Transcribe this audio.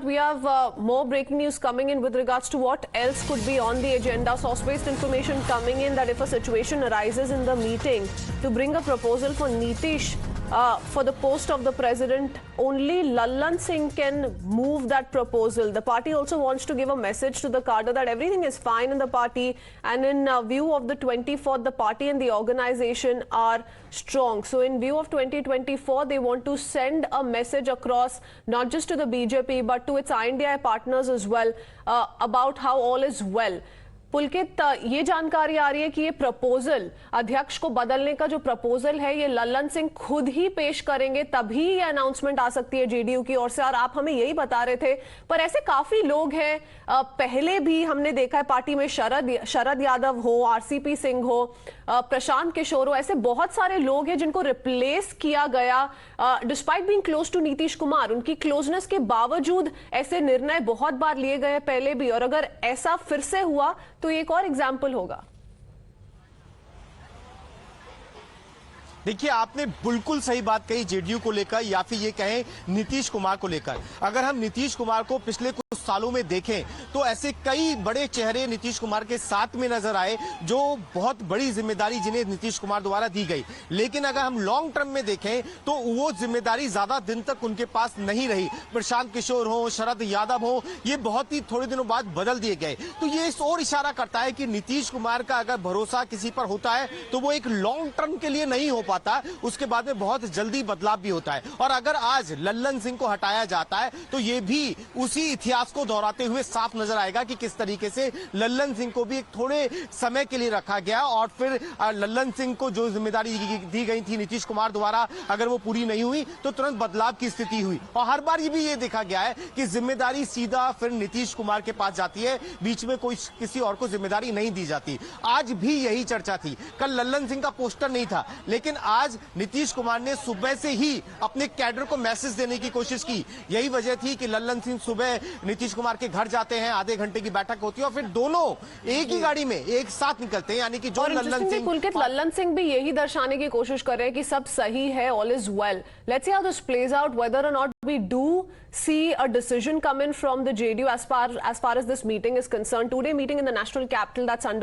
we have more breaking news coming in with regards to what else could be on the agenda. Source-based information coming in that if a situation arises in the meeting to bring a proposal for Nitish for the post of the president, only Lallan Singh can move that proposal. The party also wants to give a message to the cadre that everything is fine in the party, and in view of the 24th, the party and the organization are strong. So in view of 2024, they want to send a message across not just to the BJP but to its INDI partners as well about how all is well. पुलकित, ये जानकारी आ रही है कि ये proposal, अध्यक्ष को बदलने का जो प्रपोजल है, ये लल्लन सिंह खुद ही पेश करेंगे, तभी ये अनाउंसमेंट आ सकती है जेडीयू की ओर से। और आप हमें यही बता रहे थे, पर ऐसे काफी लोग हैं, पहले भी हमने देखा है पार्टी में शरद यादव हो, आरसीपी सिंह हो, प्रशांत किशोर हो, ऐसे बहुत सारे लोग हैं जिनको रिप्लेस किया गया despite being close to Nitish Kumar. उनकी क्लोजनेस के बावजूद ऐसे निर्णय बहुत बार लिए गए पहले भी, और अगर ऐसा फिर से हुआ तो एक और एग्जाम्पल होगा। देखिए, आपने बिल्कुल सही बात कही जेडीयू को लेकर, या फिर ये कहें नीतीश कुमार को लेकर। अगर हम नीतीश कुमार को पिछले कुछ सालों में देखें तो ऐसे कई बड़े चेहरे नीतीश कुमार के साथ में नजर आए, जो बहुत बड़ी जिम्मेदारी जिन्हें नीतीश कुमार द्वारा दी गई। लेकिन अगर हम लॉन्ग टर्म में देखें तो वो जिम्मेदारी ज्यादा दिन तक उनके पास नहीं रही। प्रशांत किशोर हो, शरद यादव हो, ये बहुत ही थोड़े दिनों बाद बदल दिए गए। तो ये इस ओर इशारा करता है कि नीतीश कुमार का अगर भरोसा किसी पर होता है तो वो एक लॉन्ग टर्म के लिए नहीं हो पाता, उसके बाद में बहुत जल्दी बदलाव भी होता है। और अगर आज लल्लन सिंह को हटाया जाता है तो ये भी उसी इतिहास को दोहराते हुए साफ नजर आएगा कि किस तरीके से लल्लन सिंह को भी एक थोड़े समय के लिए रखा गया, और फिर लल्लन सिंह को जो जिम्मेदारी दी गई थी नीतीश कुमार द्वारा, अगर वो पूरी नहीं हुई तो तुरंत बदलाव की स्थिति हुई। और हर बार ये भी ये देखा गया है कि जिम्मेदारी सीधा फिर नीतीश कुमार के पास जाती है, बीच में कोई किसी और को जिम्मेदारी नहीं दी जाती। आज भी यही चर्चा थी। कल लल्लन सिंह का पोस्टर नहीं था, लेकिन आज नीतीश कुमार ने सुबह से ही अपने कैडर को मैसेज देने की कोशिश की। यही वजह थी कि लल्लन सिंह सुबह नीतीश कुमार के घर जाते हैं, आधे घंटे की बैठक होती है और फिर दोनों एक ही गाड़ी में एक साथ निकलते हैं। यानी कि जो लल्लन सिंह भी यही दर्शाने की कोशिश कर रहे हैं कि सब सही है, all is well. Let's see how this plays out, whether और not we do see a decision come in from the JDU as far as this meeting is concerned. Today meeting in the national capital that's under